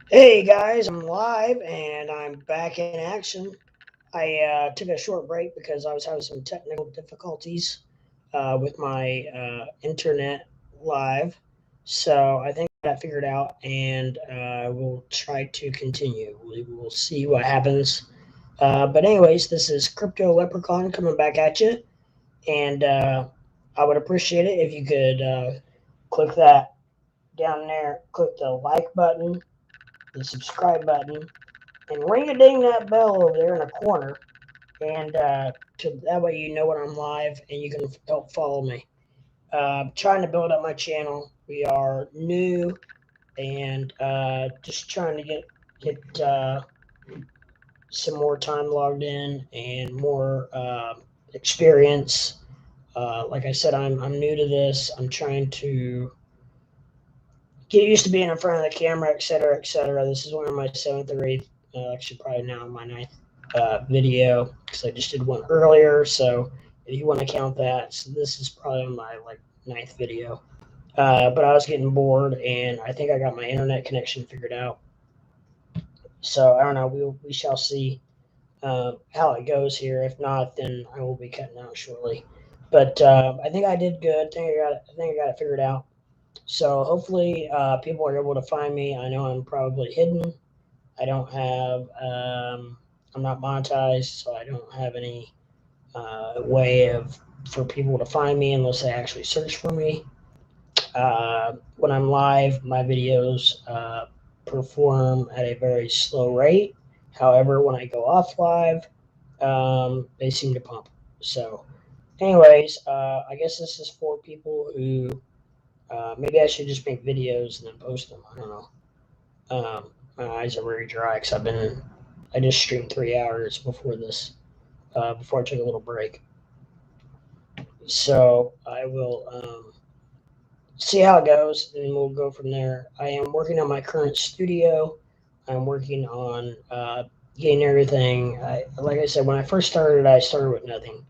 Hey guys, I'm live and I'm back in action. I took a short break because I was having some technical difficulties with my internet live. So I think I got that figured out and we'll try to continue. We will see what happens. But anyways, this is Crypto Leprechaun coming back at you. And I would appreciate it if you could click that down there, click the like button, the subscribe button, and ring a ding that bell over there in the corner, and that way you know when I'm live and you can help follow me. Trying to build up my channel. We are new and just trying to get some more time logged in and more experience. Like I said, I'm new to this. I'm trying to get used to being in front of the camera, et cetera, et cetera. This is one of my seventh or eighth, actually probably now my ninth video because I just did one earlier. So if you want to count that, so this is probably my like ninth video. But I was getting bored, and I think I got my internet connection figured out. So I don't know. We shall see how it goes here. If not, then I will be cutting out shortly. But I think I did good. I think I got it figured out. So hopefully, people are able to find me. I know I'm probably hidden. I don't have. I'm not monetized, so I don't have any way of for people to find me unless they actually search for me. When I'm live, my videos perform at a very slow rate. However, when I go off live, they seem to pump. So, anyways, I guess this is for people who maybe I should just make videos and then post them. I don't know. My eyes are very dry because I just streamed 3 hours before this, before I took a little break. So I will see how it goes and we'll go from there. I am working on my current studio. I'm working on getting everything. Like I said, when I first started, I started with nothing.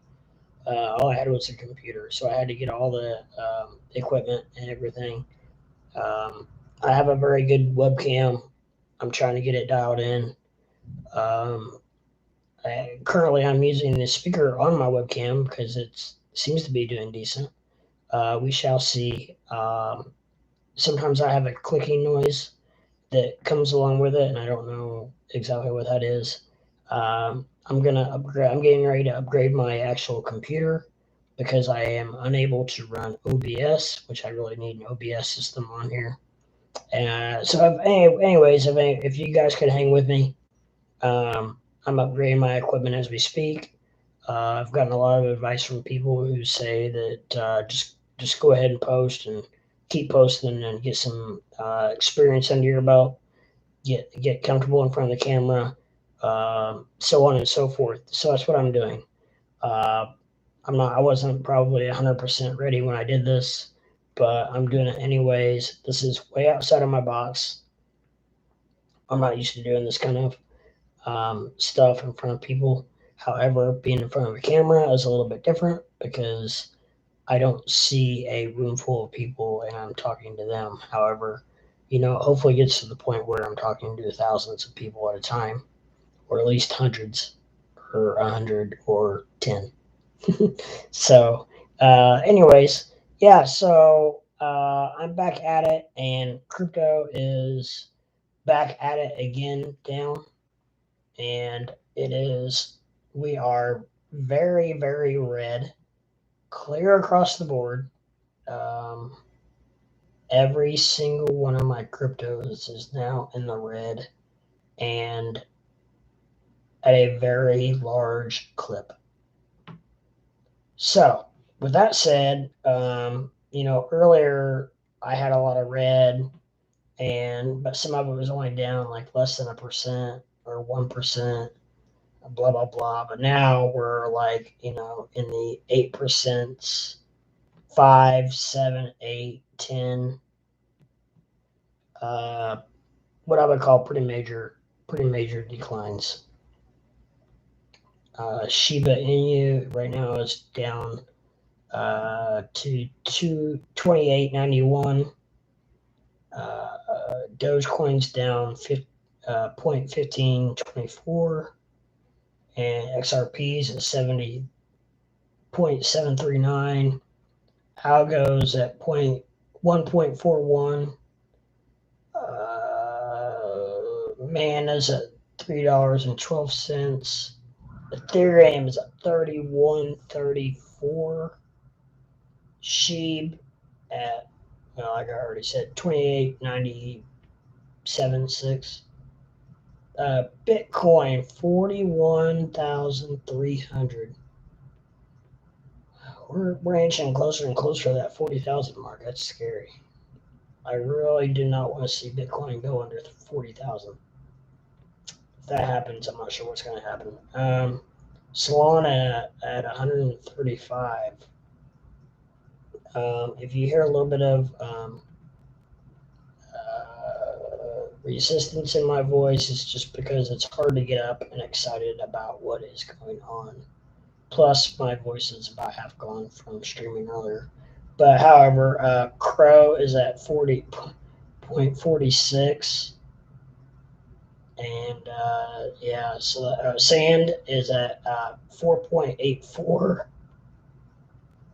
All I had was a computer, so I had to get all the equipment and everything. Um, I have a very good webcam. I'm trying to get it dialed in. Um, currently, I'm using the speaker on my webcam because it seems to be doing decent. We shall see. Sometimes I have a clicking noise that comes along with it, and I don't know exactly what that is. I'm gonna upgrade. I'm getting ready to upgrade my actual computer because I am unable to run OBS, which I really need an OBS system on here. Anyways, if you guys could hang with me, I'm upgrading my equipment as we speak. I've gotten a lot of advice from people who say that just go ahead and post and keep posting and get some experience under your belt, get comfortable in front of the camera, so on and so forth. So that's what I'm doing. Uh, I wasn't probably 100% ready when I did this, but I'm doing it anyways. This is way outside of my box. I'm not used to doing this kind of stuff in front of people. However, being in front of a camera is a little bit different because I don't see a room full of people and I'm talking to them. However, hopefully it gets to the point where I'm talking to thousands of people at a time, or at least hundreds, or 100, or 10. So, anyways, yeah. So I'm back at it, and crypto is back at it again, down, and it is. We are very, very red, clear across the board. Um, every single one of my cryptos is now in the red, and at a very large clip. So, with that said, earlier I had a lot of red, but some of it was only down like less than a percent or 1%, blah blah blah. But now we're like in the 8%, 5, 7, 8, 10. Uh, what I would call pretty major declines. Shiba Inu right now is down to 228.91. Dogecoin's down 0.1524, and XRP's at 70.739. Algo's at 1.41. Mana's at $3.12. Ethereum is at 31.34. Sheeb at, well, like I already said, 28.97.6. Bitcoin 41,300. We're inching closer and closer to that 40,000 mark. That's scary. I really do not want to see Bitcoin go under 40,000. If that happens, I'm not sure what's going to happen. Solana at 135. If you hear a little bit of resistance in my voice, it's just because it's hard to get up and excited about what is going on. Plus, my voice is about half gone from streaming earlier. But however, Crow is at 40.46. And yeah, so Sand is at 4.84.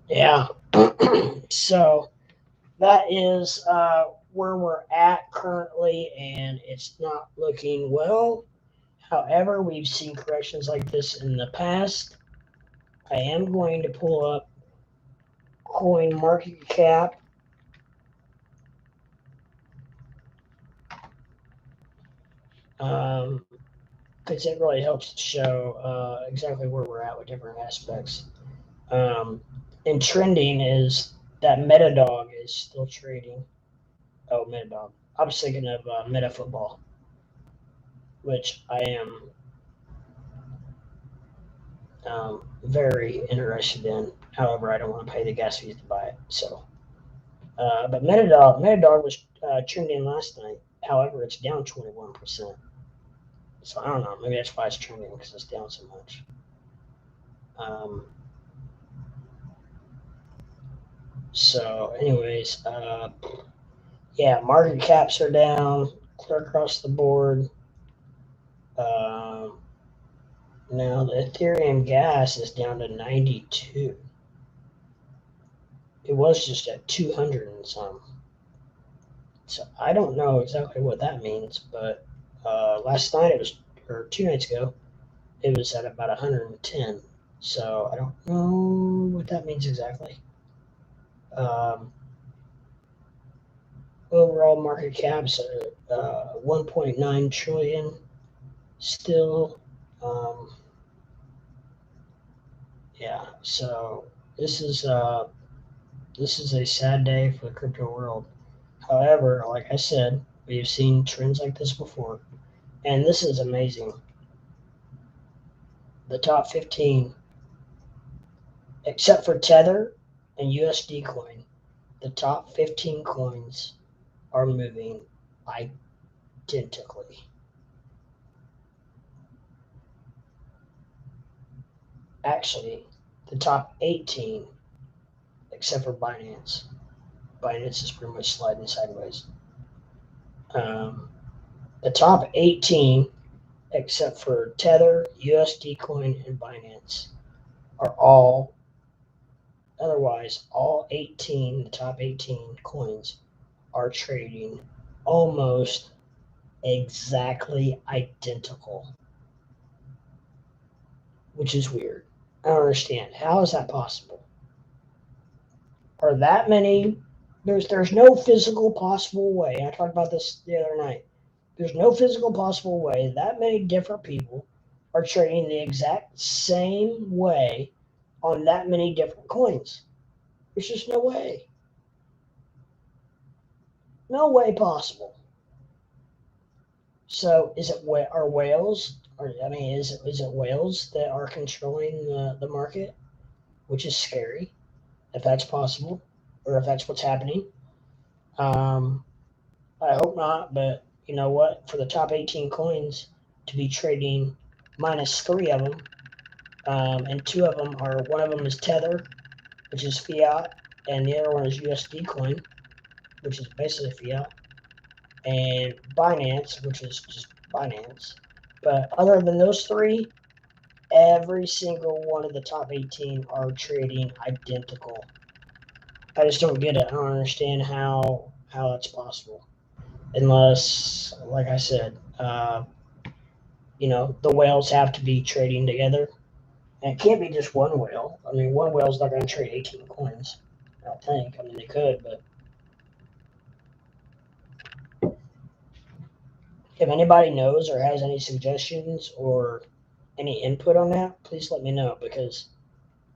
Yeah. So that is where we're at currently, and it's not looking well. However, we've seen corrections like this in the past. I am going to pull up Coin Market Cap. Because it really helps to show exactly where we're at with different aspects. And trending is that Metadog is still trading. Oh, Metadog. I was thinking of Meta Football, which I am very interested in. However, I don't want to pay the gas fees to buy it. So, but Metadog was trending last night. However, it's down 21%. So I don't know. Maybe that's why it's trending, because it's down so much. So, anyways, yeah, market caps are down clear across the board. Now the Ethereum gas is down to 92. It was just at 200 and some. So I don't know exactly what that means, but last night or 2 nights ago, it was at about 110. So I don't know what that means exactly. Overall market caps are 1.9 trillion still. Yeah, so this is a sad day for the crypto world. However, like I said, we've seen trends like this before, and this is amazing. The top 15, except for Tether and USD coin, the top 15 coins are moving identically. Actually, the top 18, except for Binance. Binance is pretty much sliding sideways. The top 18, except for Tether, USD Coin, and Binance, are all, otherwise, all 18, the top 18 coins are trading almost exactly identical, which is weird. I don't understand. How is that possible? Are that many? There's no physical possible way. I talked about this the other night. There's no physical possible way that many different people are trading the exact same way on that many different coins. There's just no way. No way possible. So is it are whales? Or I mean, is it whales that are controlling the market, which is scary, if that's possible, or if that's what's happening. I hope not, but you know what? For the top 18 coins to be trading minus 3 of them, and 2 of them are, one of them is Tether, which is fiat, and the other one is USD coin, which is basically fiat. and Binance, which is just Binance. But other than those three, every single one of the top 18 are trading identical. I just don't get it. I don't understand how that's possible. Unless, like I said, the whales have to be trading together. And it can't be just one whale. I mean, one whale's not going to trade 18 coins. I don't think. I mean, they could, but if anybody knows or has any suggestions or any input on that, please let me know, because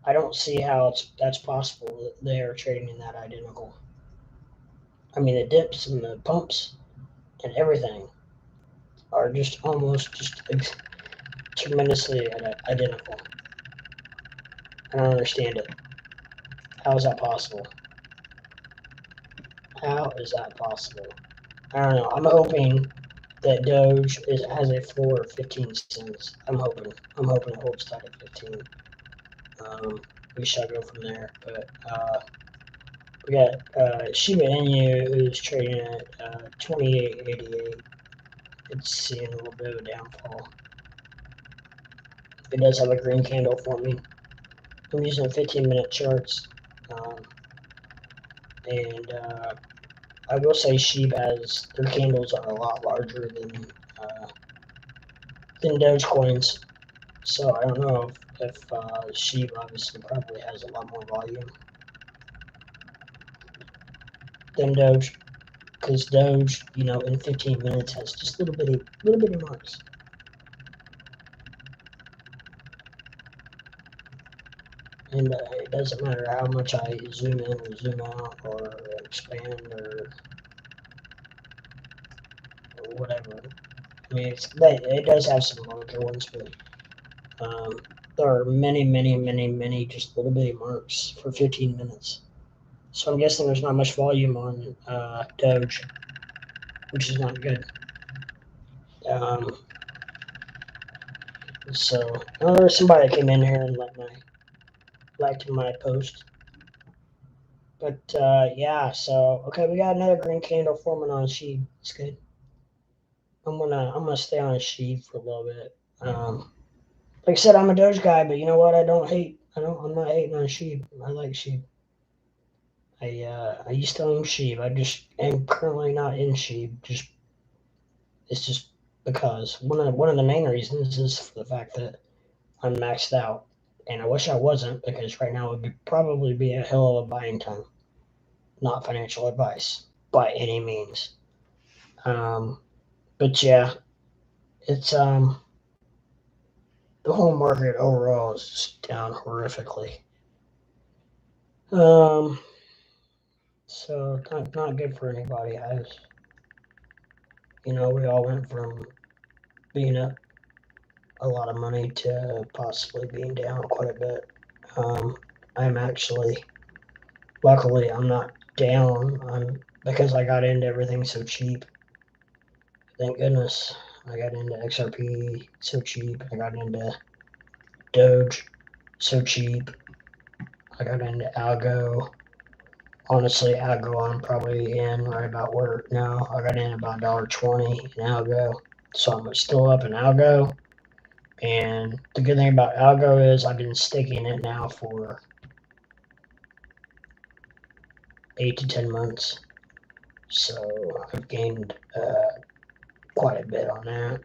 I don't see how that's possible that they are trading in that identical. I mean, the dips and the pumps and everything are just almost just tremendously identical. I don't understand it. How is that possible? How is that possible? I don't know. I'm hoping that Doge has a floor of 15 cents. I'm hoping. I'm hoping it holds tight at 15. We shall go from there. But we got Shiba Inu, who's trading at 28.88. It's seeing a little bit of a downfall. It does have a green candle for me. I'm using 15-minute charts. And I will say Shiba has, their candles are a lot larger than Dogecoins. So I don't know if Shiba obviously probably has a lot more volume than Doge, because Doge, in 15 minutes has just little bitty marks. And it doesn't matter how much I zoom in or zoom out or expand or whatever. I mean, it does have some larger ones, but there are many just little bitty marks for 15 minutes. So I'm guessing there's not much volume on Doge, which is not good. So there's somebody that came in here and liked my post. But yeah, so okay, we got another green candle forming on Sheep. It's good. I'm gonna stay on Sheep for a little bit. Like I said, I'm a Doge guy, but you know what? I'm not hating on Sheep. I like Sheep. I used to own Sheep. I just am currently not in Sheep. It's just because one of the main reasons is for the fact that I'm maxed out, and I wish I wasn't, because right now would probably be a hell of a buying time. Not financial advice by any means. But yeah, it's the whole market overall is just down horrifically. Um, so not good for anybody. We all went from being up a lot of money to possibly being down quite a bit. I'm actually, luckily, I'm not down. Because I got into everything so cheap. Thank goodness. I got into XRP so cheap. I got into Doge so cheap. I got into Algo. Honestly, Algo, I'm probably in right about where now. I got in about $1.20 in Algo. So I'm still up in Algo. And the good thing about Algo is I've been staking it now for 8 to 10 months. So I've gained quite a bit on that,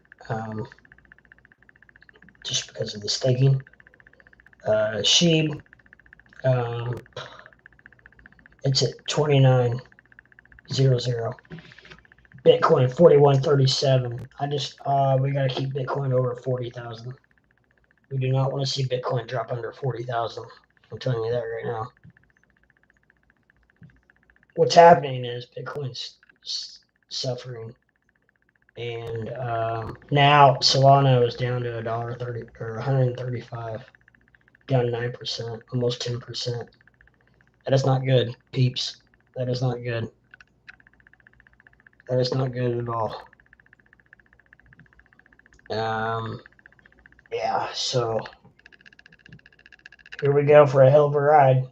just because of the staking. Sheeb, it's at 29.00. Bitcoin 41.37. We gotta keep Bitcoin over 40,000. We do not want to see Bitcoin drop under 40,000. I'm telling you that right now. What's happening is Bitcoin's suffering, and now Solana is down to $1.30 or 135, down 9%, almost 10%. That is not good, peeps. That is not good. That is not good at all. Yeah, so here we go for a hell of a ride.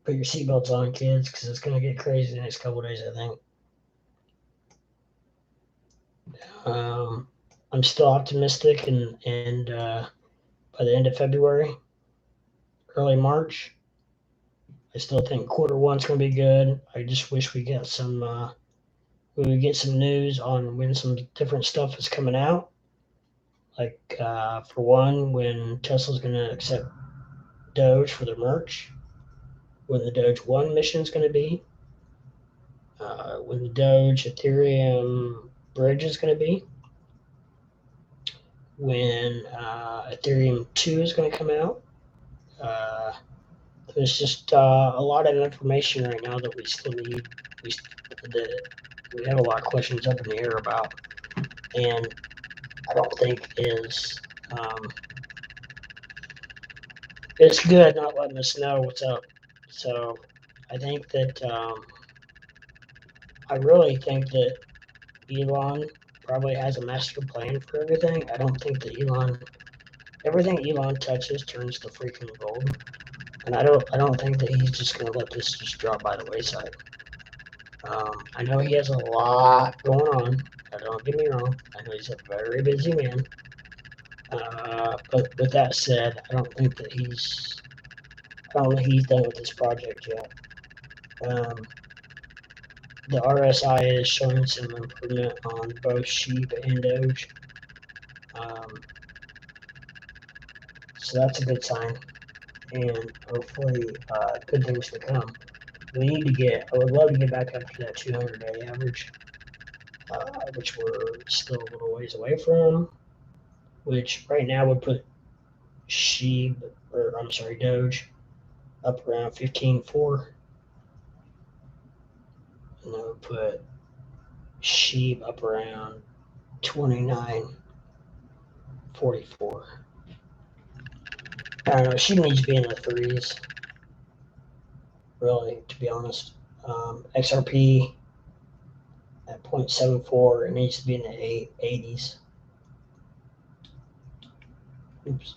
Put your seatbelts on, kids, because it's going to get crazy the next couple of days, I think. I'm still optimistic, and by the end of February, early March, I still think quarter one's going to be good. I just wish we get some we would get some news on when some different stuff is coming out. Like for one, when Tesla's going to accept Doge for their merch, when the Doge One mission is going to be, when the Doge Ethereum bridge is going to be, when Ethereum 2 is going to come out. Uh, there's just a lot of information right now that we still need. We, that we have a lot of questions up in the air about, and I don't think is it's good not letting us know what's up. So I think that I really think that Elon probably has a master plan for everything. I don't think that everything Elon touches turns to freaking gold, and I don't think that he's just gonna let this just drop by the wayside. I know he has a lot going on. Don't get me wrong. I know he's a very busy man. But with that said, I don't think he's done with this project yet. Um, the RSI is showing some improvement on both Sheep and Doge. Um, so that's a good sign, and hopefully good things to come. I would love to get back up to that 200-day average, which we're still a little ways away from, which right now would put Doge up around 15.4, and that would put Sheep up around 29.44. I don't know. She needs to be in the threes, really, to be honest. XRP at 0.74, it needs to be in the 80s. Oops.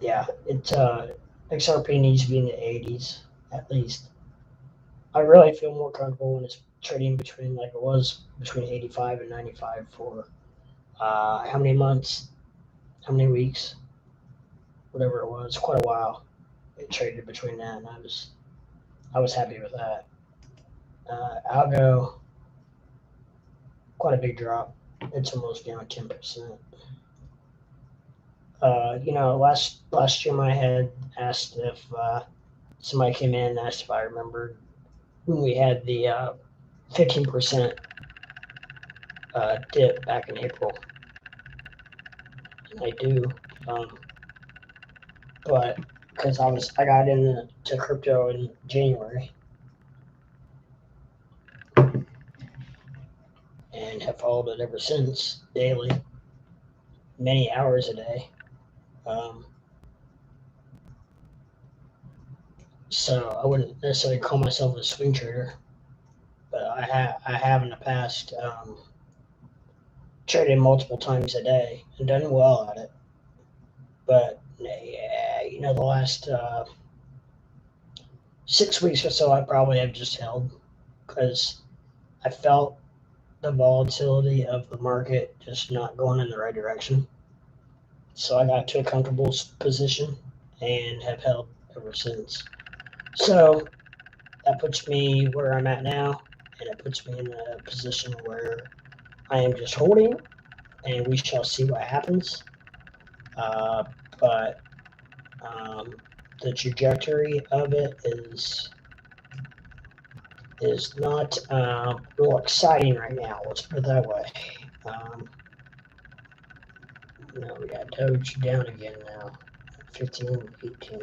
Yeah, XRP needs to be in the 80s at least. I really feel more comfortable when it's trading between like it was between 85 and 95 for how many months, how many weeks, whatever it was, quite a while. It traded between that, and I was happy with that. Algo, quite a big drop. It's almost down 10%. Last year I had asked if somebody came in and asked if I remembered when we had the 15% dip back in April. And I do, um, but because I got into crypto in January and have followed it ever since daily, many hours a day. Um, so I wouldn't necessarily call myself a swing trader, but I have in the past traded multiple times a day and done well at it. But yeah, the last 6 weeks or so, I probably have just held because I felt the volatility of the market just not going in the right direction. So I got to a comfortable position and have held ever since. So that puts me where I'm at now, and it puts me in a position where I am just holding, and we shall see what happens. But the trajectory of it is not real exciting right now. Let's put it that way. We got Doge down again now, 15, 18.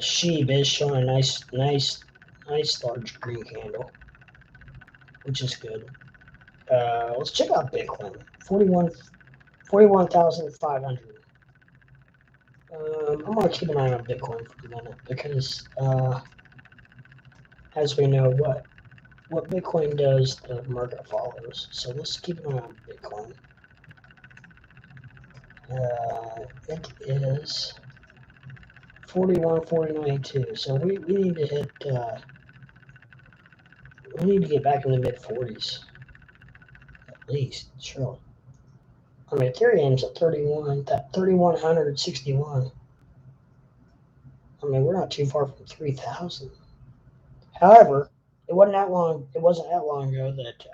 Sheep is showing a nice large green candle, which is good. Let's check out Bitcoin. 41,500. I'm gonna keep an eye on Bitcoin for a minute because, as we know, what Bitcoin does, the market follows. So let's keep an eye on Bitcoin. It is 41.49.2. So we need to hit. We need to get back in the mid 40s at least, surely. I mean, Ethereum's at 3,161. I mean, we're not too far from 3,000. However, it wasn't that long. It wasn't that long ago that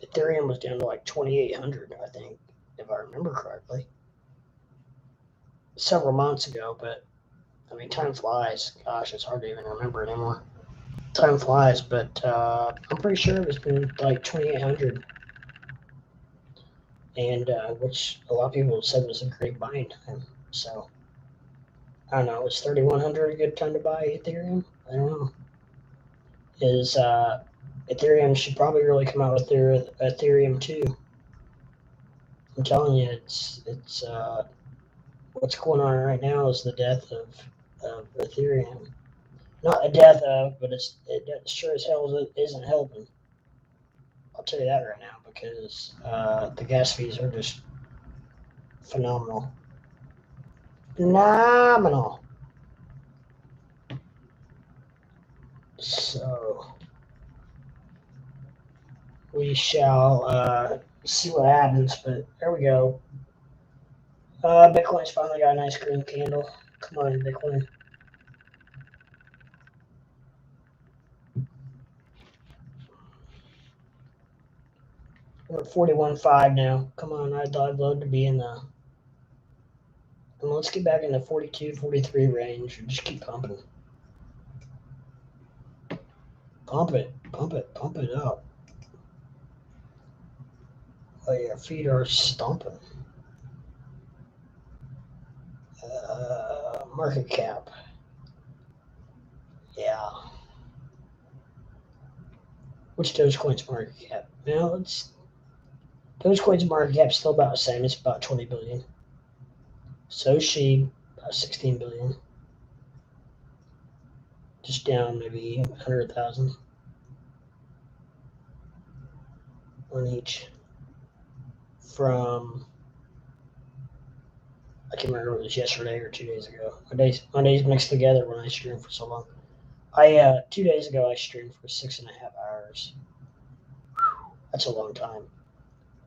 Ethereum was down to like 2,800. I think, if I remember correctly, several months ago. But I mean, time flies. Gosh, it's hard to even remember anymore. Time flies, but I'm pretty sure it was been like 2,800, and which a lot of people said was a great buying time. So I don't know. Is 3,100 a good time to buy Ethereum? I don't know. Is Ethereum should probably really come out with their Ethereum 2. I'm telling you, it's what's going on right now is the death of Ethereum. Not a death of, but it sure as hell isn't helping. I'll tell you that right now because the gas fees are just phenomenal. Phenomenal. So we shall see what happens, but there we go. Bitcoin's finally got a nice green candle. Come on, Bitcoin. We're at 41.5 now. Come on, I'd love to be in the. And let's get back in the 42, 43 range and just keep pumping. Pump it, pump it, pump it up. Oh, your feet are stomping. Market cap. Yeah. What's Dogecoin's market cap? Now Dogecoin's market cap is still about the same. It's about 20 billion. So she about 16 billion. Just down maybe 100,000 on each from I can't remember if it was yesterday or 2 days ago. My days mixed together when I streamed for so long. 2 days ago I streamed for 6.5 hours. That's a long time.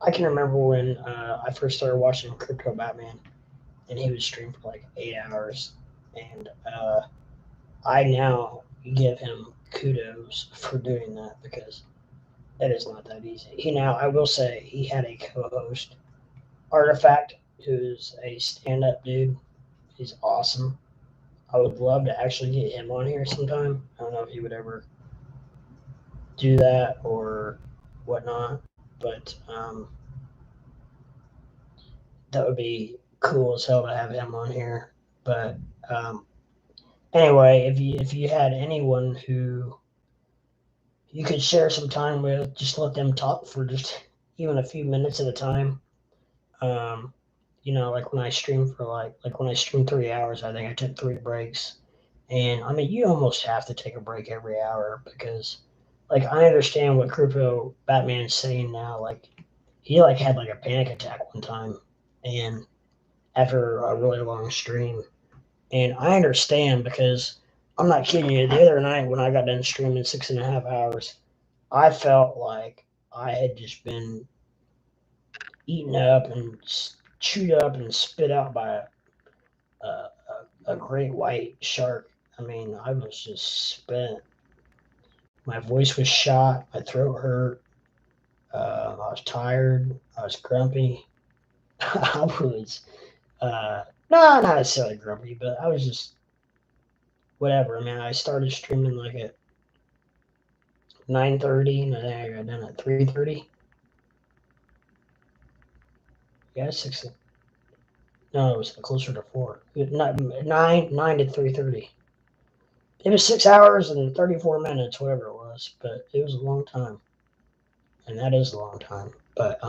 I can remember when I first started watching Crypto Batman, and he would stream for like 8 hours, and I now give him kudos for doing that because that is not that easy. I will say, he had a co-host, Artifact, who's a stand-up dude. He's awesome. I would love to actually get him on here sometime. I don't know if he would ever do that or whatnot, but that would be cool as hell to have him on here. But anyway, if you had anyone who you could share some time with, just let them talk for just even a few minutes at a time. Like when I stream for like when I stream 3 hours, I think I took 3 breaks. And I mean, you almost have to take a break every hour because, like, I understand what Crypto Batman is saying now. Like, he had like a panic attack one time, and after a really long stream, and I understand because I'm not kidding you. The other night when I got done streaming 6.5 hours, I felt like I had just been eaten up and chewed up and spit out by a great white shark. I mean, I was just spent. My voice was shot. My throat hurt. I was tired. I was grumpy. I was, not necessarily grumpy, but I was just whatever. I mean, I started streaming like at 9:30, and then I got done at 3:30. Yeah, 6. No, it was closer to 4. Not 9 to 3:30. It was 6 hours and 34 minutes, whatever it was, but it was a long time, and that is a long time. But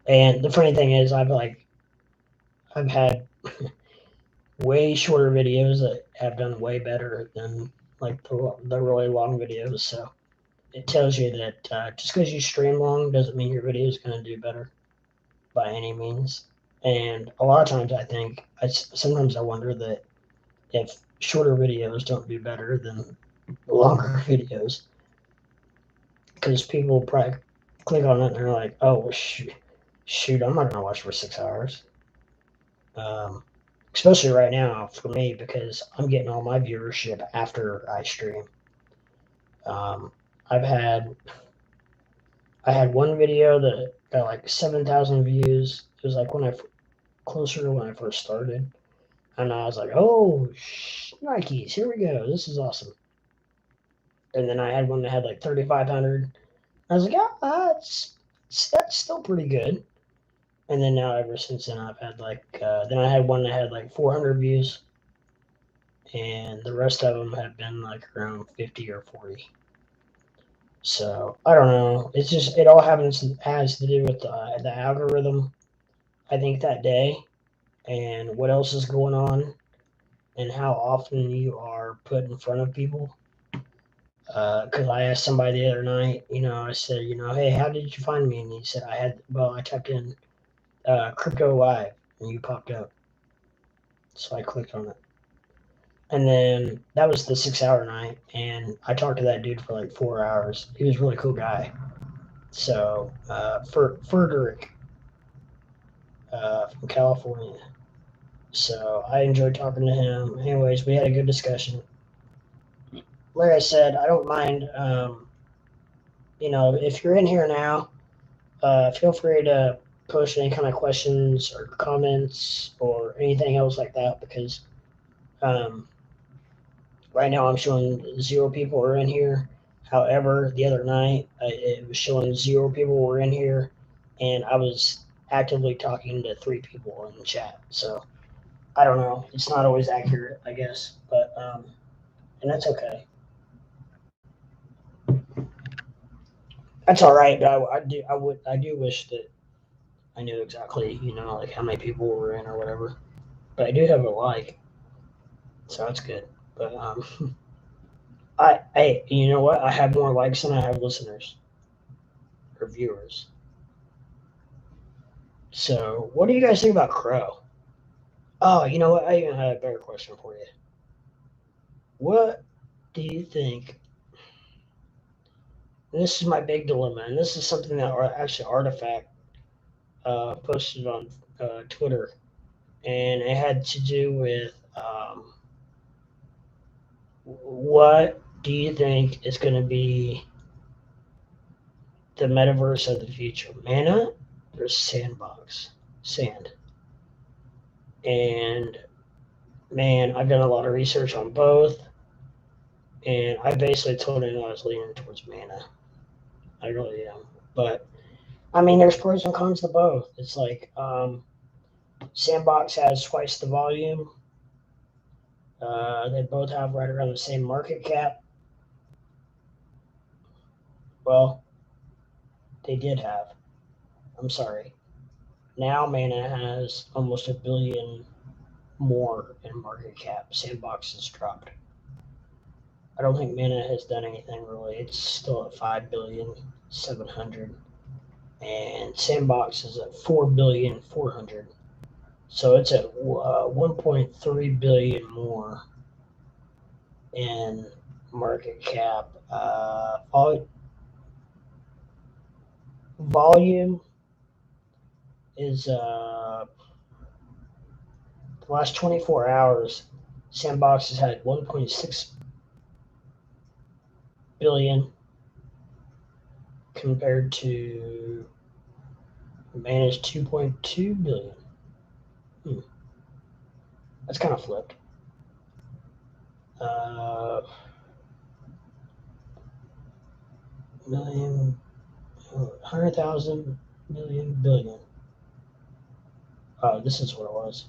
and the funny thing is, I've had way shorter videos that have done way better than like the really long videos. So it tells you that just because you stream long doesn't mean your video is going to do better by any means. And a lot of times sometimes I wonder that if shorter videos don't do better than longer videos, because people probably click on it and they're like, oh, well, shoot, I'm not going to watch for 6 hours. Um, Especially right now for me, because I'm getting all my viewership after I stream. Um, I've had I had one video that got like 7,000 views. It was like closer to when I first started, and I was like, "Oh, Nikes, here we go. This is awesome." And then I had one that had like 3,500. I was like, "Yeah, that's still pretty good." And then now, ever since then, I've had then I had one that had like 400 views, and the rest of them have been like around 50 or 40. So I don't know. It's just it all has to do with the algorithm. I think that day and what else is going on and how often you are put in front of people. Because I asked somebody the other night, I said, hey, how did you find me? And he said, I typed in crypto live and you popped up. So I clicked on it. And then that was the 6 hour night. And I talked to that dude for like 4 hours. He was a really cool guy. So, Frederick from California. So I enjoyed talking to him. Anyways, we had a good discussion. Like I said, I don't mind. If you're in here now, feel free to post any kind of questions or comments or anything else like that because um, right now I'm showing 0 people are in here. However, the other night it was showing 0 people were in here, and I was actively talking to 3 people in the chat. So I don't know. It's not always accurate, I guess, but and that's okay. That's all right. But I do wish that I knew exactly, like how many people were in or whatever. But I do have a like, so that's good. But you know what? I have more likes than I have listeners or viewers. So what do you guys think about Crow? Oh, you know what? I even had a better question for you. What do you think? And this is my big dilemma, and this is something that actually Artifact posted on Twitter, and it had to do with what do you think is going to be the metaverse of the future? Mana or Sandbox? Sand. And man, I've done a lot of research on both, and I basically told him I was leaning towards Mana. I really am. But I mean, there's pros and cons to both. It's like Sandbox has twice the volume. They both have right around the same market cap. Well, they did have. I'm sorry. Now Mana has almost a billion more in market cap. Sandbox has dropped. I don't think Mana has done anything really. It's still at 5,700,000,000, and Sandbox is at 4,400,000,000. So it's at 1.3 billion more in market cap. Volume is the last 24 hours. Sandbox has had 1.6 billion compared to managed 2.2 billion. That's kind of flipped. Uh, million, 100,000 million billion. Oh, this is what it was.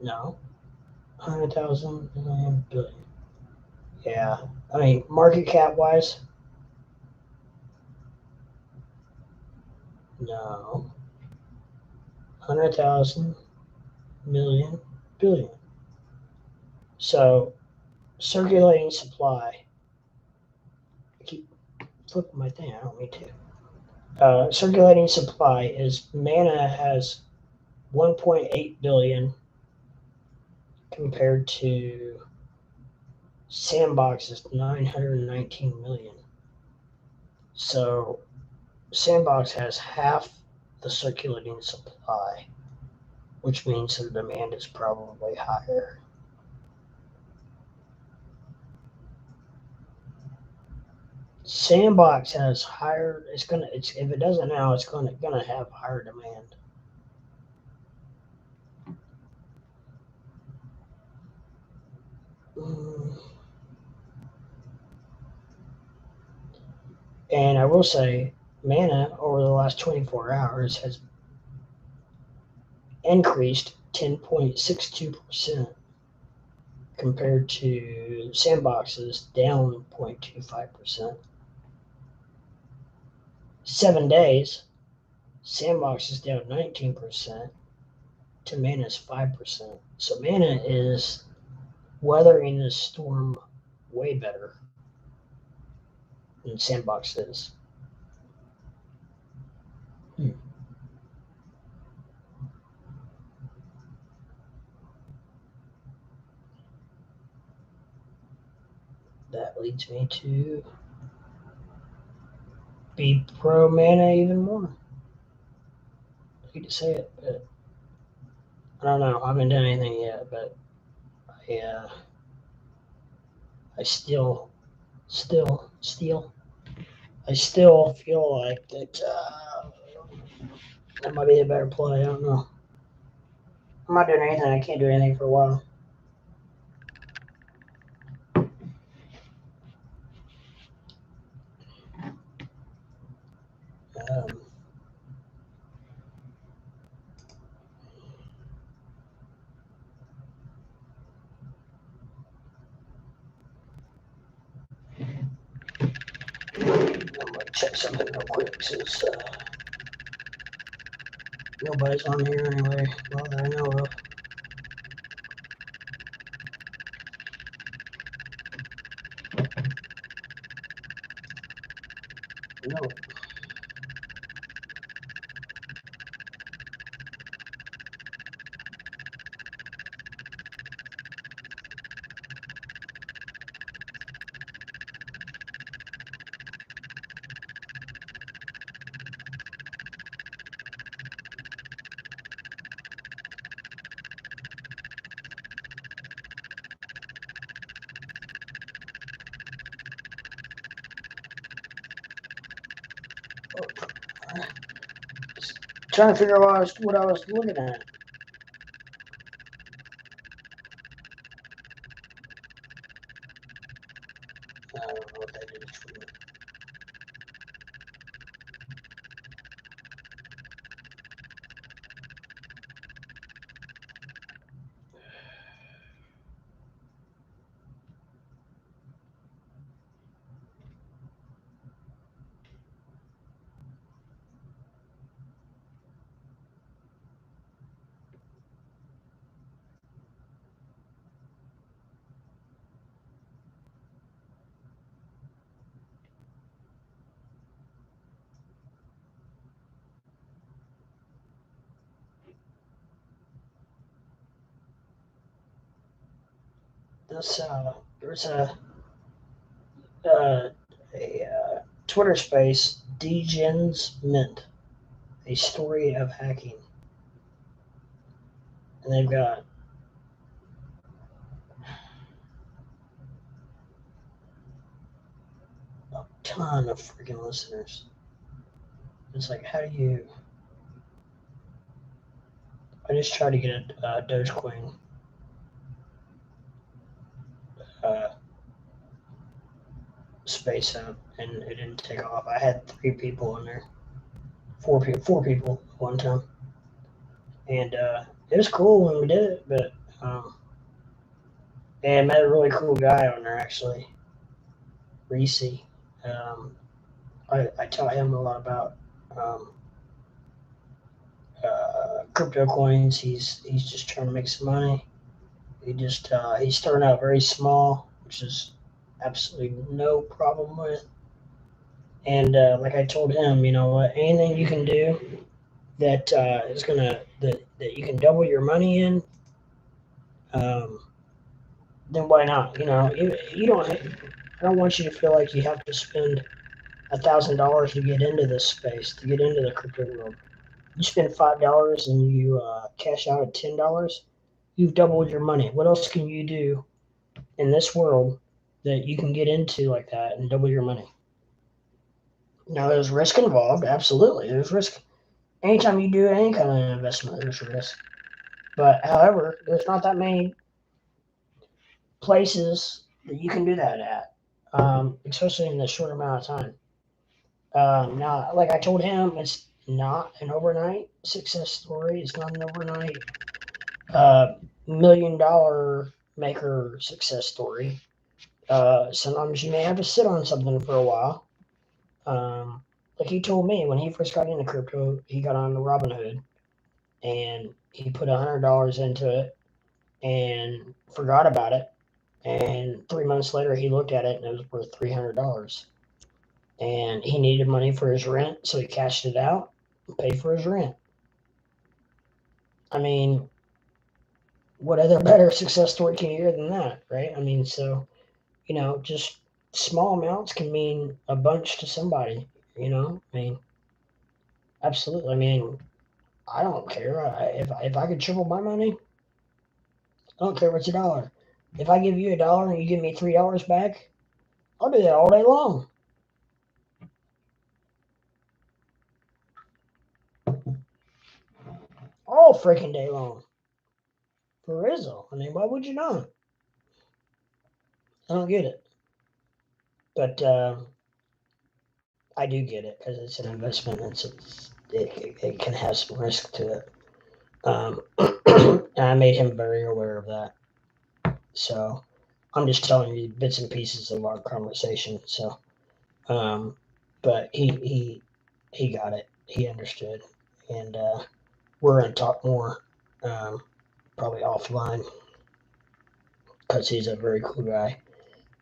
No, 100,000 million billion. Yeah, I mean market cap wise, no, 100,000 million billion. So circulating supply. I keep flipping my thing. I don't mean to. Circulating supply is Mana has 1.8 billion compared to Sandbox is 919 million. So Sandbox has half the circulating supply, which means the demand is probably higher. Sandbox has higher. If it doesn't now, it's gonna have higher demand. And I will say, Mana over the last 24 hours has increased 10.62% compared to Sandbox's down 0.25%. 7 days, Sandbox is down 19% to Mana's 5%. So Mana is weathering this storm way better than Sandbox is. That leads me to be pro Mana even more. I hate to say it, but I don't know. I haven't done anything yet, but I still feel like that might be a better play. I don't know. I'm not doing anything. I can't do anything for a while. Um, I'm gonna check something real quick since nobody's on here anyway. Well, that I know of. No. Trying to figure out what I was looking at. I don't know what that is for me. There's a Twitter space, Degens Mint, a story of hacking, and they've got a ton of freaking listeners. It's like, how do you? I just tried to get a Dogecoin uh, space up, and it didn't take off. I had 3 people in there, 4 people one time, and it was cool when we did it. But and met a really cool guy on there actually, Reese. I taught him a lot about um, crypto coins. He's just trying to make some money. He's starting out very small, which is absolutely no problem with. And like I told him, you know what, anything you can do that is gonna that you can double your money in, um, then why not? You don't. I don't want you to feel like you have to spend $1,000 to get into this space, to get into the crypto world. You spend $5 and you cash out at $10. You've doubled your money. What else can you do in this world that you can get into like that and double your money? Now, there's risk involved. Absolutely, there's risk. Anytime you do any kind of investment, there's risk. But however, there's not that many places that you can do that at, especially in this short amount of time. Now, like I told him, it's not an overnight success story. It's not an overnight uh, $1 million maker success story. Sometimes you may have to sit on something for a while. Um, like he told me when he first got into crypto, he got on the Robinhood and he put $100 into it and forgot about it. And 3 months later, he looked at it and it was worth $300. And he needed money for his rent, so he cashed it out and paid for his rent. I mean, what other better success story can you hear than that, right? I mean, so just small amounts can mean a bunch to somebody. I mean, absolutely. I mean, I don't care. If I could triple my money, I don't care if it's a dollar. If I give you a dollar and you give me $3 back, I'll do that all day long, all freaking day long. For Rizzo. I mean, why would you not? I don't get it, but I do get it because it's an investment. It can have some risk to it. And I made him very aware of that. So I'm just telling you bits and pieces of our conversation. So, um, but he got it. He understood, and we're gonna talk more, um, probably offline, because he's a very cool guy,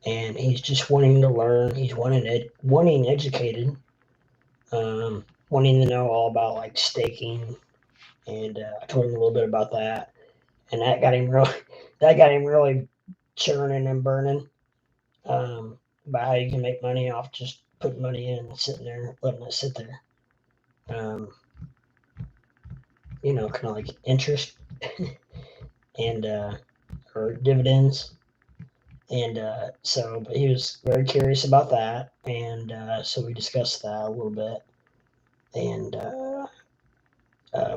and he's just wanting to learn. He's wanting educated, wanting to know all about like staking, and I told him a little bit about that, and that got him really churning and burning, about how you can make money off just putting money in and sitting there, letting it sit there. Um, kind of like interest and or dividends. And but he was very curious about that, and so we discussed that a little bit, and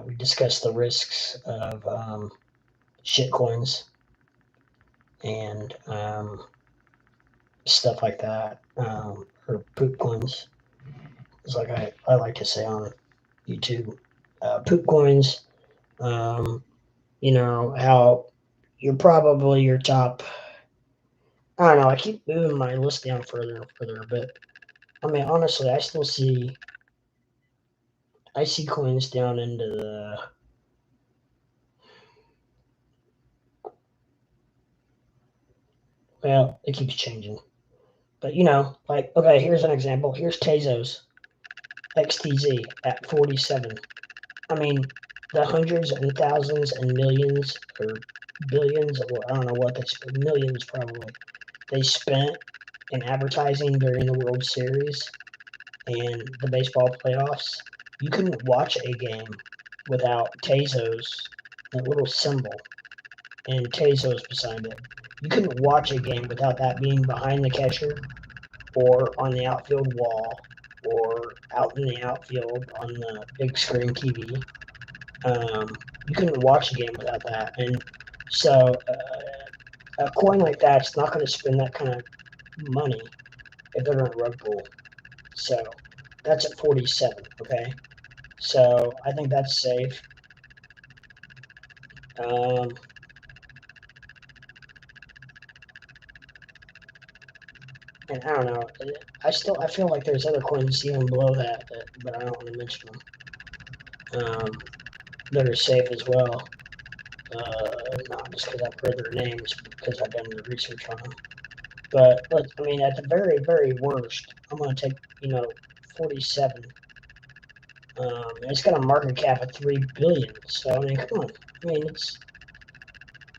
we discussed the risks of shit coins and stuff like that, or poop coins. It's like I like to say on YouTube, poop coins. Um, how you're probably your top. I don't know. I keep moving my list down further and further, but I mean, honestly, I see coins down into the. Well, it keeps changing, but like okay, here's an example. Here's Tezos XTZ at 47. I mean, the hundreds and thousands and millions or billions, or I don't know what they spent, millions probably, they spent in advertising during the World Series and the baseball playoffs. You couldn't watch a game without Tezos, that little symbol, and Tezos beside it. You couldn't watch a game without that being behind the catcher or on the outfield wall or out in the outfield on the big screen TV. You couldn't watch a game without that. And so a coin like that's not going to spend that kind of money if they're going to rug pull. So that's at 47. Okay. So I think that's safe. Um, and I don't know. I feel like there's other coins even below that, but I don't want to mention them. That are safe as well. Not just because I've heard their names, but because I've done the research on them. But I mean, at the very, very worst, I'm going to take, 47. It's got a market cap of $3 billion. So I mean, come on. I mean, it's.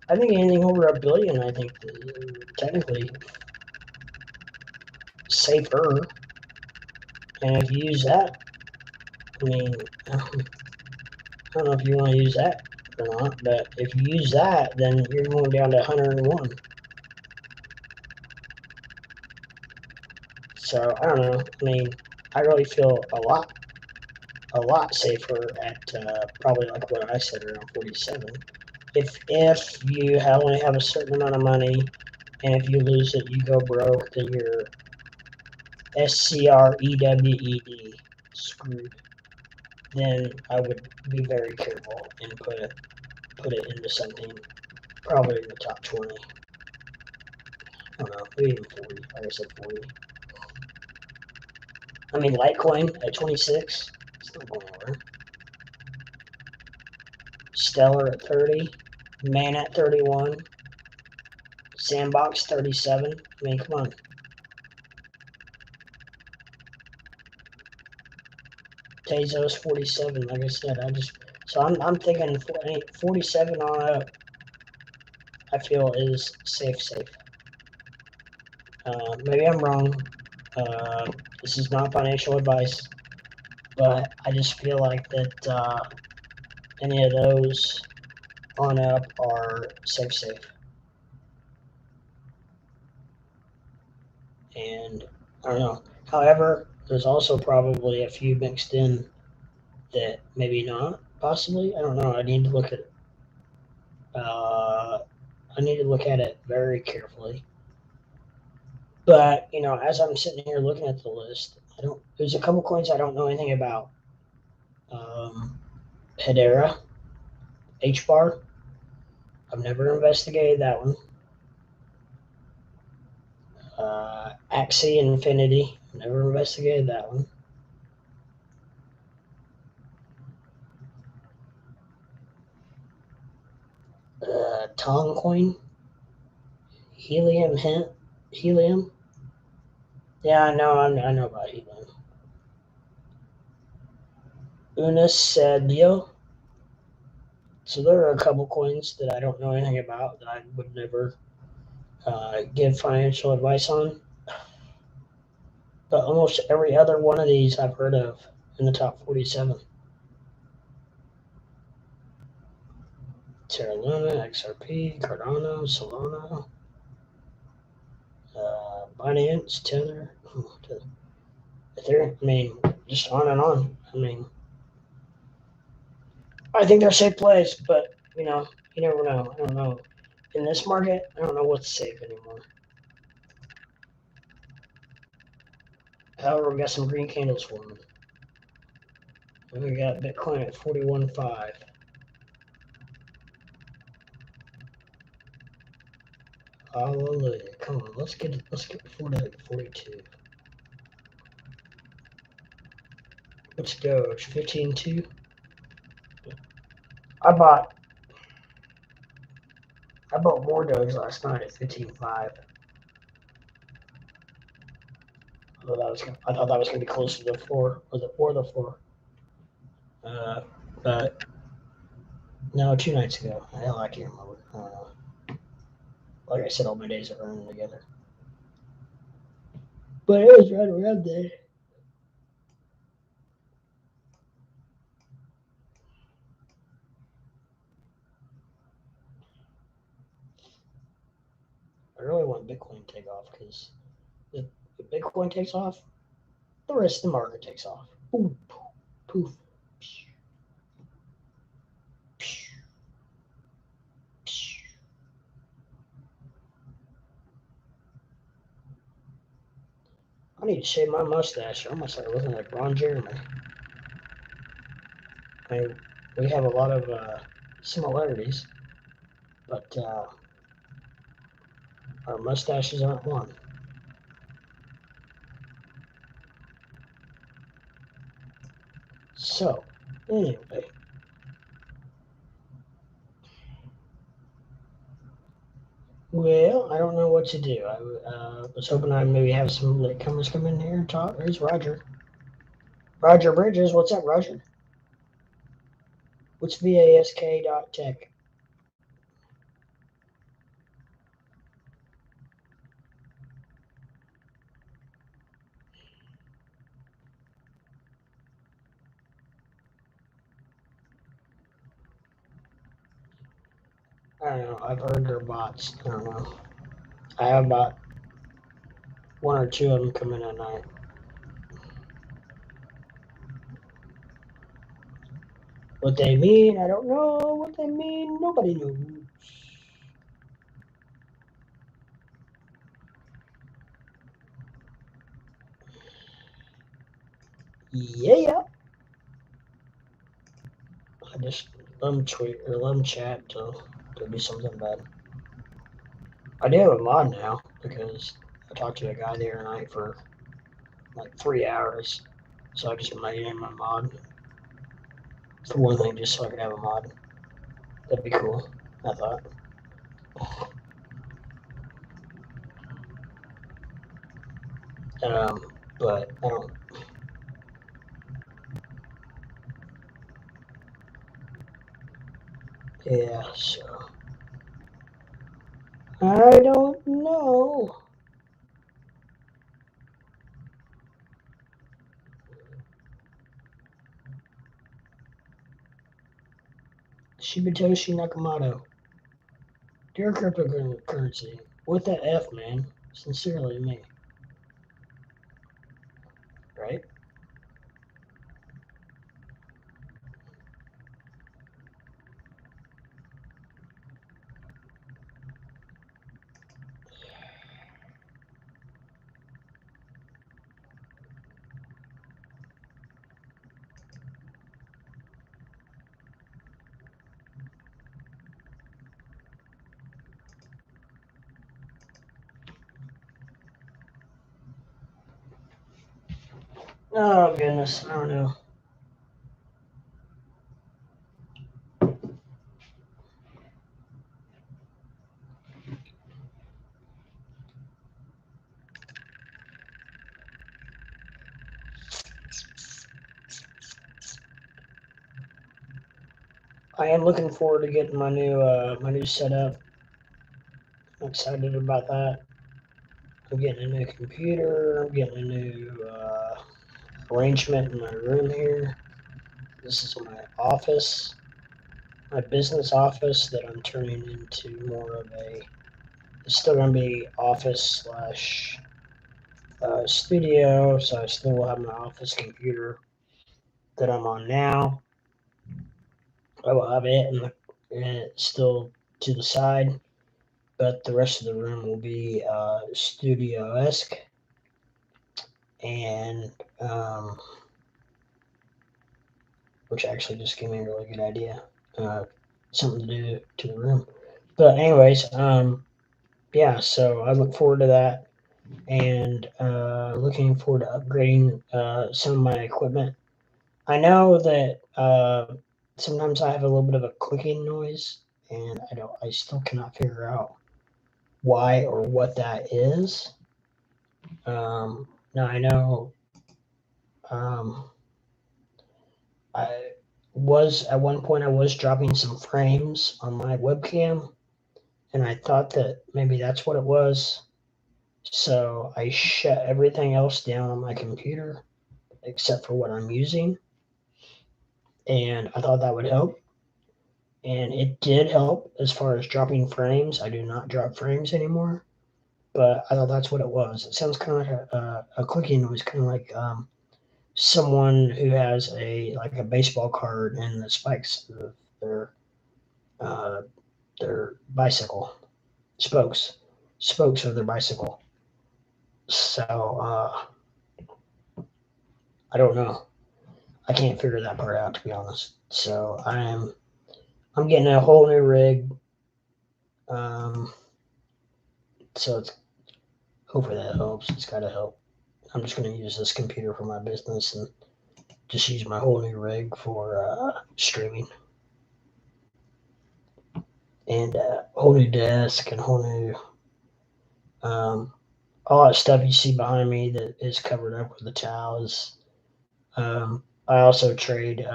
I think anything over $1 billion, I think, technically safer. And if you use that, I mean, I don't know if you want to use that or not, but if you use that, then you're going down to 101. So I don't know. I mean, I really feel a lot safer at probably like what I said, around 47. If you only have a certain amount of money, and if you lose it, you go broke, then you're SCREWED, screwed. Then I would be very careful and put it into something probably in the top 20. I don't know, maybe even 40. Like I said, 40. I mean, Litecoin at 26, it's not going anywhere. Stellar at 30, Man at 31, Sandbox 37. I mean, come on. Tezos 47. Like I said, I'm thinking 47 on up. I feel is safe. Maybe I'm wrong. This is not financial advice, but I just feel like that any of those on up are safe. And I don't know. However, there's also probably a few mixed in that maybe not. Possibly, I don't know. I need to look at. I need to look at it very carefully. But as I'm sitting here looking at the list, There's a couple coins I don't know anything about. Hedera, HBAR. I've never investigated that one. Axie Infinity. Never investigated that one. Tong Coin. Helium. Yeah, I know about helium. Unisebio. So there are a couple coins that I don't know anything about that I would never give financial advice on. But almost every other one of these I've heard of in the top 47. Terra Luna, XRP, Cardano, Solana, Binance, Tether, Ethereum. I mean, just on and on. I mean, I think they're safe plays, but you never know. I don't know. In this market, I don't know what's safe anymore. However, we got some green candles forming. We got Bitcoin at 41.5. Hallelujah. Come on, let's get before that 42. What's Doge? 15.2? I bought more Doge last night at 15.5. I thought that was gonna be close to the floor or the floor. But no, 2 nights ago. Hell, I can't remember. Like I said, all my days are running together. But it was right around there. I really want Bitcoin to take off because if Bitcoin takes off, the rest of the market takes off. Boom, poof. I need to shave my mustache. I'm gonna start looking like Ron Jeremy. I mean, we have a lot of similarities, but our mustaches aren't one. So, anyway. Well, I don't know what to do. I was hoping I'd maybe have some latecomers come in here and talk. There's Roger. Roger Bridges, what's up, Roger? What's VASK.tech? I don't know. I've heard they're bots. I don't know. I have about one or two of them come in at night. What they mean, I don't know. What they mean, nobody knows. Yeah. I just let them tweet or let them chat till there'll be something bad. I do have a mod now because I talked to a guy the other night for like 3 hours. So I just made him a mod. For one thing, just so I could have a mod. That'd be cool, I thought. But I don't. Yeah, so. I don't know. Shibatoshi Nakamoto. Dear cryptocurrency, what the F, man? Sincerely, me. Right? Oh, goodness. I don't know. I am looking forward to getting my new setup. I'm excited about that. I'm getting a new computer. I'm getting a new arrangement in my room here. This is my office, my business office that I'm turning into more of a. It's still gonna be office slash studio, so I still will have my office computer that I'm on now. I will have it and still to the side, but the rest of the room will be studio esque and which actually just gave me a really good idea. Uh, Something to do to the room. But anyways, yeah. So I look forward to that, and looking forward to upgrading some of my equipment. I know that sometimes I have a little bit of a clicking noise, and I still cannot figure out why or what that is. Now I know um, I was at one point I was dropping some frames on my webcam, and I thought that maybe that's what it was. So I shut everything else down on my computer except for what I'm using, and I thought that would help. And it did help as far as dropping frames. I do not drop frames anymore, but I thought that's what it was. It sounds kind of like a clicking noise, kind of like someone who has a baseball card and the spikes of uh, their bicycle spokes of their bicycle. So I don't know. I can't figure that part out, to be honest. So I'm getting a whole new rig. Um, so it's hopefully that helps. It's got to help. I'm just going to use this computer for my business and just use my whole new rig for streaming and whole new desk and whole new all that stuff you see behind me that is covered up with the towels. I also trade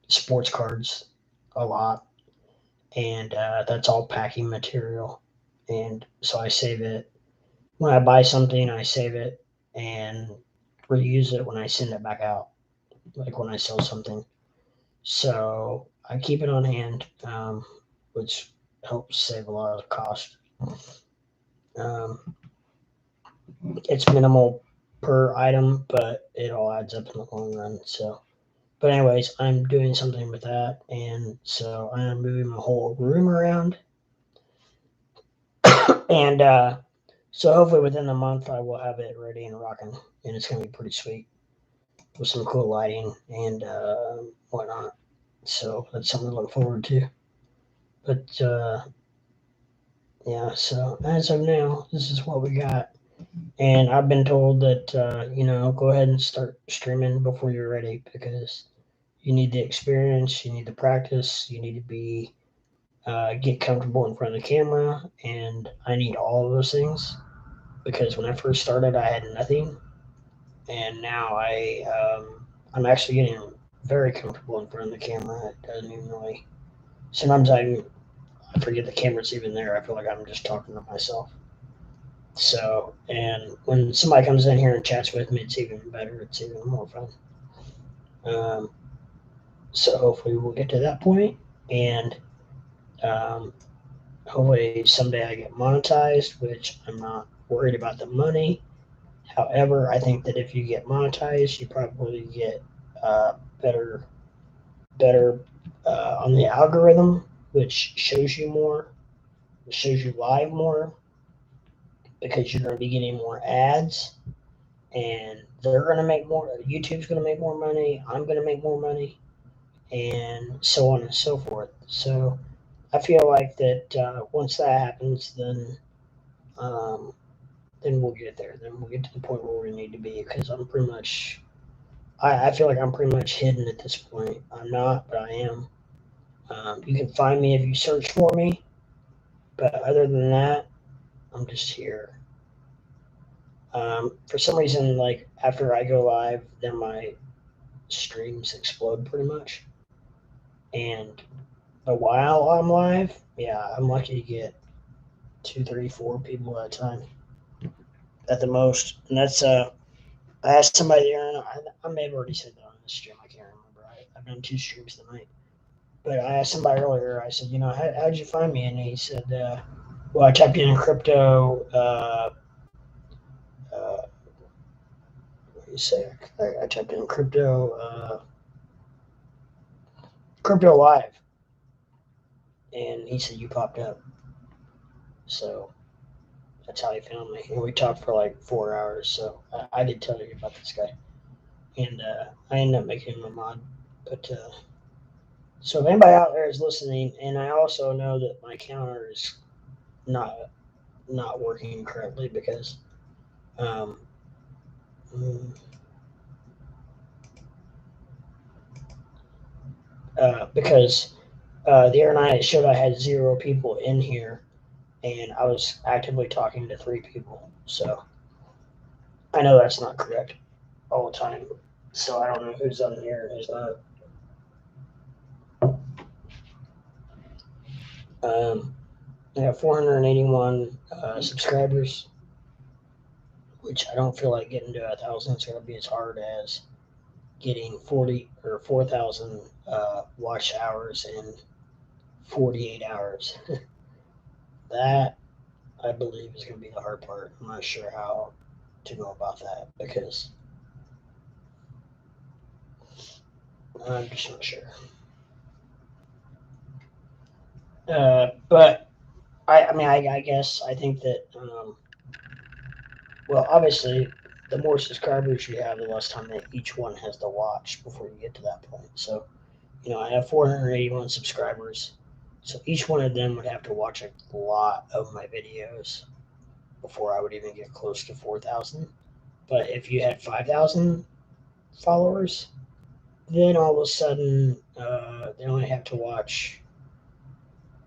sports cards a lot, and that's all packing material. And so I save it when I buy something. I save it and reuse it when I send it back out, like when I sell something. So I keep it on hand, which helps save a lot of cost. Um, it's minimal per item, but it all adds up in the long run. So, but anyways, I'm doing something with that, and so I'm moving my whole room around, and so hopefully within the month I will have it ready and rocking, and it's gonna be pretty sweet with some cool lighting and whatnot. So that's something to look forward to. But yeah, so as of now, this is what we got. And I've been told that, go ahead and start streaming before you're ready because you need the experience, you need the practice, you need to get comfortable in front of the camera. And I need all of those things because when I first started, I had nothing. And now I'm actually getting very comfortable in front of the camera. It doesn't even really, sometimes I forget the camera's even there. I feel like I'm just talking to myself. So, and when somebody comes in here and chats with me, it's even better. It's even more fun. Um, so hopefully we'll get to that point, and um, hopefully someday I get monetized, which I'm not worried about the money. However, I think that if you get monetized, you probably get uh, better, better on the algorithm, which shows you more, shows you live more, because you're going to be getting more ads and they're going to make more. YouTube's going to make more money. I'm going to make more money, and so on and so forth. So I feel like that once that happens, um, then we'll get there. Then we'll get to the point where we need to be because I'm pretty much. I feel like I'm pretty much hidden at this point. I'm not, but I am. You can find me if you search for me, but other than that, I'm just here. For some reason, like after I go live, then my streams explode pretty much. And but while I'm live, yeah, I'm lucky to get two, three, four people at a time at the most. And that's I asked somebody there, and I may have already said that on this stream. I can't remember. I've done two streams tonight, but I asked somebody earlier. I said, how did you find me? And he said, well, I typed in crypto. What do you say? I typed in crypto live, and he said you popped up. So that's how he found me. And we talked for like 4 hours. So I did tell you about this guy. And I ended up making him a mod. But so if anybody out there is listening, and I also know that my counter is not not working correctly um, mm, because the other night it showed I had 0 people in here, and I was actively talking to 3 people. So I know that's not correct all the time. So I don't know who's on here and who's not. Um, I have 481 subscribers, which I don't feel like getting to 1,000 is going to be as hard as getting 40 or 4,000 watch hours in 48 hours. That I believe is going to be the hard part. I'm not sure how to go about that because I'm just not sure. But I guess I think that well, obviously, the more subscribers you have, the less time that each one has to watch before you get to that point. So, I have 481 subscribers. So each one of them would have to watch a lot of my videos before I would even get close to 4,000. But if you had 5,000 followers, then all of a sudden they only have to watch,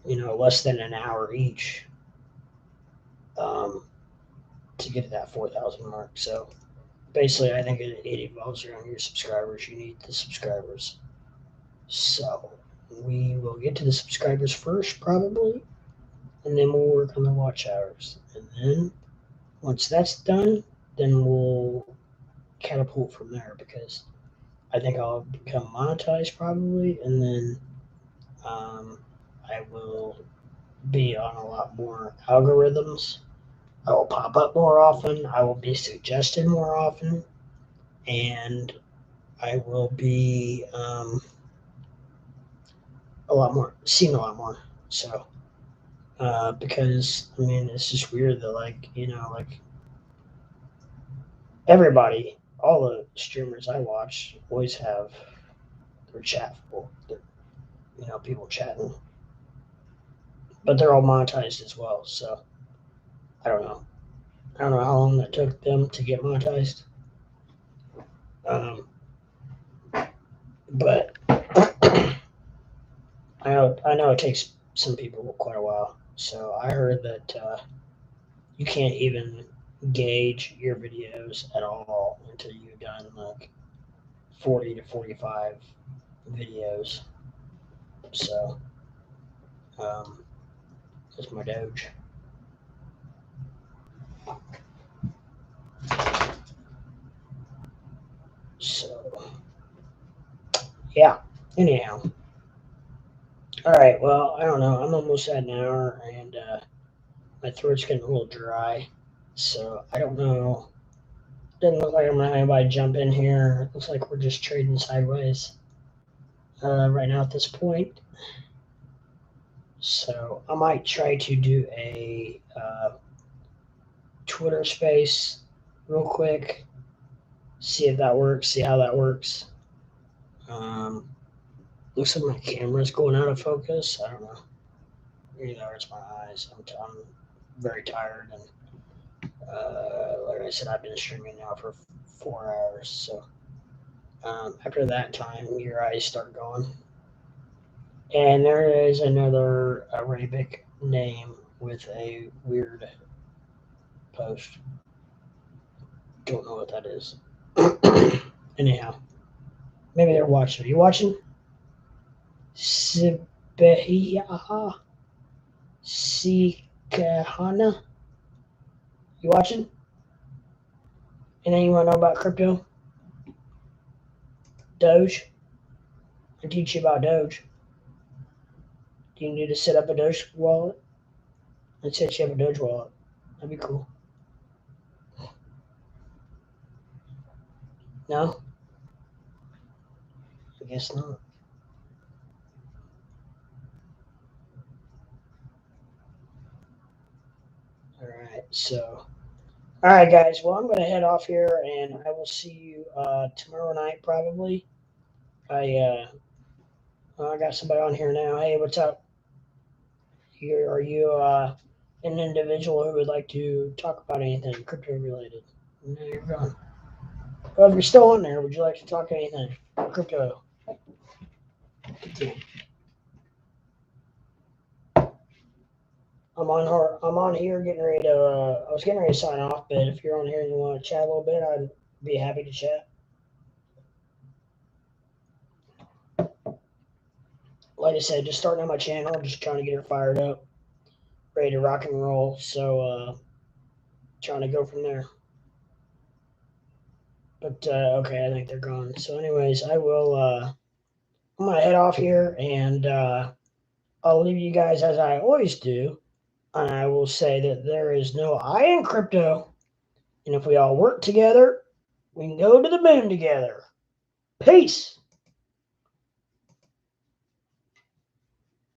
less than an hour each um, to get to that 4,000 mark. So basically, I think it evolves around your subscribers. You need the subscribers. So we will get to the subscribers first, probably, and then we'll work on the watch hours. And then once that's done, then we'll catapult from there because I think I'll become monetized probably, and then I will be on a lot more algorithms. I will pop up more often. I will be suggested more often, and I will be a lot more seen a lot more. So because I mean it's just weird that like everybody, all the streamers I watch always have their chat full. People chatting, but they're all monetized as well. So I don't know. I don't know how long that took them to get monetized. Um, but I know it takes some people quite a while. So I heard that you can't even gauge your videos at all until you've done like 40 to 45 videos. So um, that's my Doge. So yeah. Anyhow, all right. Well, I don't know. I'm almost at an hour, and my throat's getting a little dry. So I don't know. Doesn't look like I'm gonna have anybody jump in here. It looks like we're just trading sideways right now at this point. So I might try to do a Twitter space real quick, see if that works, see how that works. Um, Looks like my camera's going out of focus. I don't know. Maybe that hurts my eyes. I'm very tired, and like I said, I've been streaming now for 4 hours. So after that time, your eyes start going. And there is another Arabic name with a weird post. Don't know what that is. Anyhow, maybe they're watching. Are you watching? Sibehiya Sikahana? You watching? Anything you want to know about crypto? Doge? I teach you about Doge. Do you need to set up a Doge wallet? Let's set you up a Doge wallet. That'd be cool. No? I guess not. Alright, so. Alright, guys. Well, I'm going to head off here, and I will see you tomorrow night probably. I got somebody on here now. Hey, what's up? Are you an individual who would like to talk about anything crypto related? No, you're gone. Well, if you're still on there, would you like to talk anything crypto? Continue. I'm on here getting ready to. I was getting ready to sign off, but if you're on here and you want to chat a little bit, I'd be happy to chat. Like I said, just starting on my channel, just trying to get it fired up, ready to rock and roll. So trying to go from there. But okay, I think they're gone. So, anyways, I will. I'm gonna head off here, and I'll leave you guys as I always do. And I will say that there is no I in crypto, and if we all work together, we can go to the moon together. Peace.